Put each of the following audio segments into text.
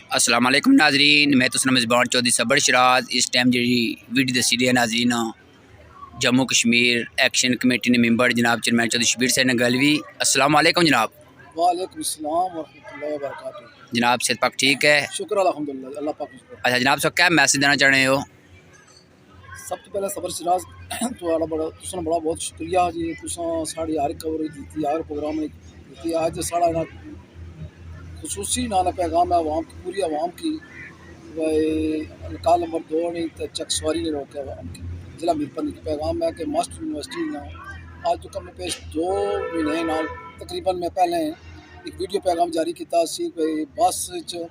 अस्सलाम वालेकुम नाजरीन, मैं तो मेज़बान चौधरी सबर शराज। इस टाइम जी वीडियो दसी दी है नाजरीन, जम्मू कश्मीर एक्शन कमेटी ने मेंबर जनाब चेयरमैन चौधरी शबीर सैन गलवी। अस्सलाम वालेकुम जनाब। वालेकुम अस्सलाम वरहमतुल्लाहि वबरकातुहू। जनाब सेहत पाक ठीक है? शुक्र अल्हम्दुलिल्लाह, अल्लाह पाक शुक्र। अच्छा जनाब, सब क्या मैसेज देना चाह रहे हो? सब तो पहले सबर सिराज थोड़ा बड़ा बहुत शुक्रिया जी। तुसां साड़ी हर कवरेज दी, हर प्रोग्राम दी। अज साड़ा ना खसूसी नाला पैगाम है आवाम की, पूरी आवाम की। भाई काल नंबर 2 नहीं तो चकसवारी ने रोके आवाम की। जिला मीरपुर की पैगाम है कि मस्ट यूनिवर्सिटी ना आज तो कम पेश 2 महीने नाल तकरीबन मैं पहले एक वीडियो पैगाम जारी किया सी। भाई बस च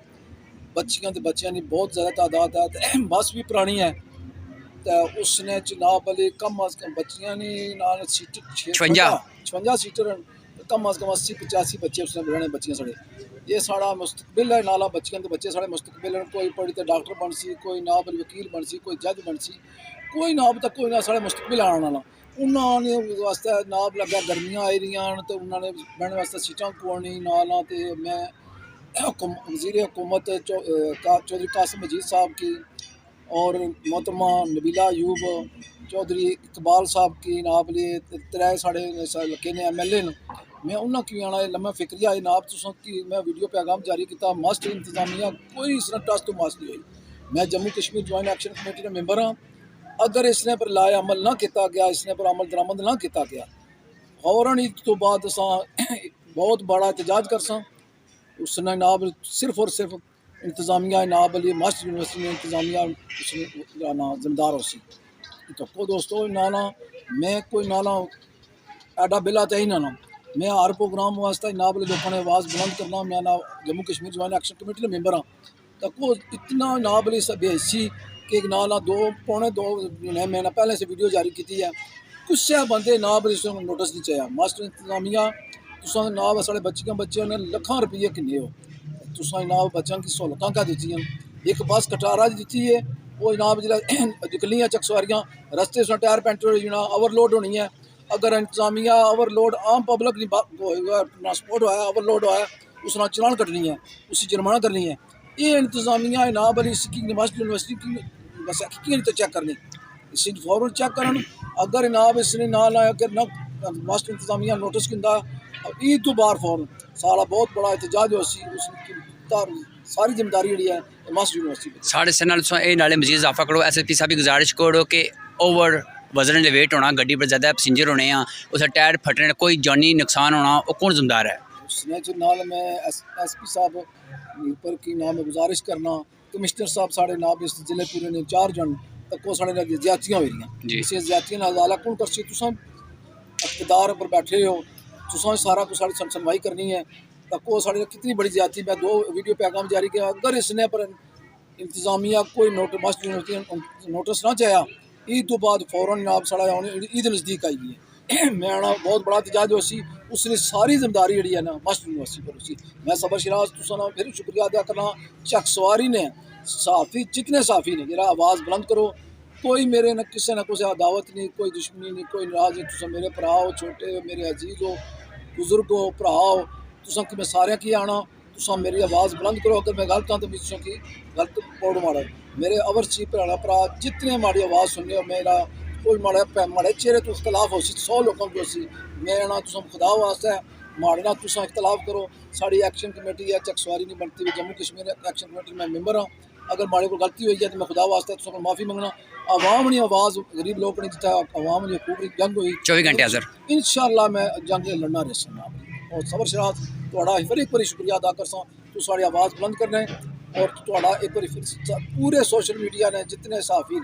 बच्चियां ते बच्चियां की बहुत ज़्यादा तादाद है ते बस भी पुरानी है। तो उसने जनाब वाले कम अज़ कम बच्चियां ने नाल सीट 56 सीटर कम अज़ कम 80-85 बच्चे उसने बनाने बच्चियां साढ़े। ये साड़ा मुस्तकबिल है नाला बच्चियां ते बच्चे साढ़े मुस्तकबिल हैं। कोई पढ़ी तो डॉक्टर बन सी, कोई ना बल वकील बन सी, कोई जज बन सी, कोई ना तक कोई ना साढ़े मुस्तकबिल आने वाला। उन्होंने वास्ते नाब लग्या गर्मियां आई रही तो उन्होंने बहने वास्ते सीटां कोनी नाल। तो मैं वज़ीर हुकूमत चौधरी कासिम मजीद साहब की और मोहतरमा नबीला अयूब चौधरी इकबाल साहब की नाब लिए 3 साढ़े लगे ने MLA न। मैं उन्होंने की आना लम्मा फिक्रिया है नाब तुसा की मैं वीडियो पैगाम जारी किया। मस्ट इंतजामिया कोई इसने टच तो मस नहीं हुई। मैं Jammu Kashmir joint action committee का मेंबर हाँ। अगर इसने पर लाए अमल ना किया गया, इसने पर अमल दरामद ना किया गया, फौरन ईद तो बाद अस बहुत बड़ा एहतजाज कर सा। उसने नाब सिर्फ और सिर्फ इंतजामिया नाब अली मस्ट यूनिवर्सिटी में इंतजामिया ना जिम्मेदार हो सी। तो को दोस्तों नाला मैं कोई नाला एडा बिला तो ही ना मैं हर प्रोग्राम वास्ते नाब अली लोगों ने आवाज़ बुलंद करना। मैं ना Jammu Kashmir joint action committee का मेंबर हाँ। तो को इतना नाब अली सब बेहसी कि नाला 2-2.5 महीना पहले से वीडियो जारी की है। कुछ बंदे नाब अली नोटिस नहीं चाहिए। मास्टर इंतजामिया तुसा नाब साढ़े बच्चियां ने लखां रुपये किन्ने हो तुसा जनाब बच्चों की सहूलतां क्या दी हैं। एक बस कटारा दी है वो जनाब जो निकलियाँ चकसवारियाँ रस्ते से टायर पेंटर होना ओवरलोड होनी है। अगर इंतजामिया ओवरलोड आम पब्लिक ट्रांसपोर्ट होया ओवरलोड होया उसना चलान कटनी है, उसी जुर्माना करनी है। ये इंतजामिया जनाब अली मस्ट यूनिवर्सिटी की बस की तो चेक करनी इसी फौरन चेक करन। अगर जनाब इसने ना अगर ना मस्ट इंतजामिया नोटिस किंदा ईद तो बार फौरन सारा बहुत बड़ा एहतजाज हो सी। सारी जिम्मेदारी जी है मस्ट यूनिवर्सिटी साढ़े से नाले मजीद इजाफा करो। SSP साहब की गुजारिश करो कि ओवर वजन ने वेट होना, गड्डी पर ज़्यादा पैसेंजर होने हैं, उस टायर फटने, कोई जानी नुकसान होना, वो कौन जिम्मेदार है? उसने जो नाल मैं SP साहब मीरपुर की नाम में गुजारिश करना। कमिश्नर साहब साढ़े नाम इस जिले पूरे ने 4 जन तक को साढ़े ज्यादतियाँ हुई हैं। इस ज्यादतियाँ नाल कौन कर सी तुसा इक़्तिदार पर बैठे हो तुसा सारा कुछ साड़ी सुनवाई करनी है। तो को साढ़े कितनी बड़ी ज्यादती मैं 2 वीडियो पैगाम जारी किया। अगर इसने पर इंतजामिया कोई मस्ट यूनिवर्सिटी नोटिस ना चाया ईद तो बाद फौरन आप साढ़ा ईद नज़दीक आई है। मैं आना बहुत बड़ा एहतजाज हो सी। उसने सारी जिम्मेदारी जी है ना मस्ट यूनिवर्सिटी पर उसी। मैं सबर शराज तुसा फिर शुक्रिया अदा करना। चकसवारी ने साफ़ी जितने साफ़ी ने जरा आवाज़ बुलंद करो। कोई मेरे न किसी न कुछ अदावत नहीं, कोई दुश्मनी नहीं, कोई नाराज नहीं। तुसा मेरे भरा हो, छोटे हो, मेरे अजीज हो, बुजुर्ग हो, भरा हो, तुसा कि मैं सारे की आना तुसा मेरी आवाज़ बुलंद करो। अगर मैं गलत हाँ तो तुसा की गलत पौड़ मारो। मेरे अवर सी भरा भरा जितने माड़ी आवाज़ सुनने हो मेरा कोई माड़े चेहरे तो इख्तलाफ हो सी 100 लोगों की हो सी। मैं ना तुसा खुदा वास्ते माड़े ना तुसा इख्तलाफ करो। साड़ी एक्शन कमेटी है चकसवारी नहीं बनती हुई जम्मू कश्मीर एक्शन कमेटी में मेंबर हाँ। अगर माड़े को गलती हुई है तो मैं खुदा वास्ते तुसा को माफ़ी मंगना। आवाम ने आवाज़ गरीब लोग ने जितना आवाम ने खूब जंग हुई 24 घंटे हाज़र इंशाअल्लाह मैं जंग लड़ना रहा। और सबर शराज थोड़ा फिर एक बार शुक्रिया अदा कर सा तू साड़ी आवाज़ बुलंद करने और थोड़ा एक बार फिर पूरे सोशल मीडिया ने जितने साफ़ी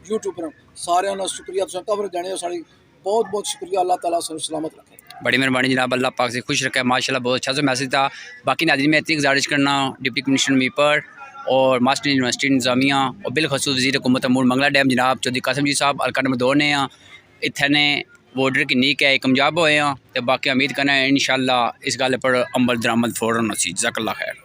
यूट्यूबर सारे का शुक्रिया तुम कवर देने साड़ी बहुत बहुत शुक्रिया। अल्लाह ताला सलामत रखे। बड़ी मेहरबानी जनाब, अल्लाह पाक से खुश रखे। माशाल्लाह बहुत अच्छा सा मैसेज था। बाकी नाज़रीन में इतनी गुजारिश करना डिप्टी कमिश्नर मीरपुर और मास्टर यूनिवर्सिटी इंतजामिया और बिलखसूस वज़ीर हुकूमत अमूर मंगला डैम जनाब चौधरी कासिम जी साहब हल्का नंबर 2 ने इतने बॉर्डर की नीक है कामयाब होए हैं। तो बाकी उम्मीद करना है इंशाअल्लाह इस गल पर अमल दरामद फौरन होसी। जज़ाकल्लाह खैर।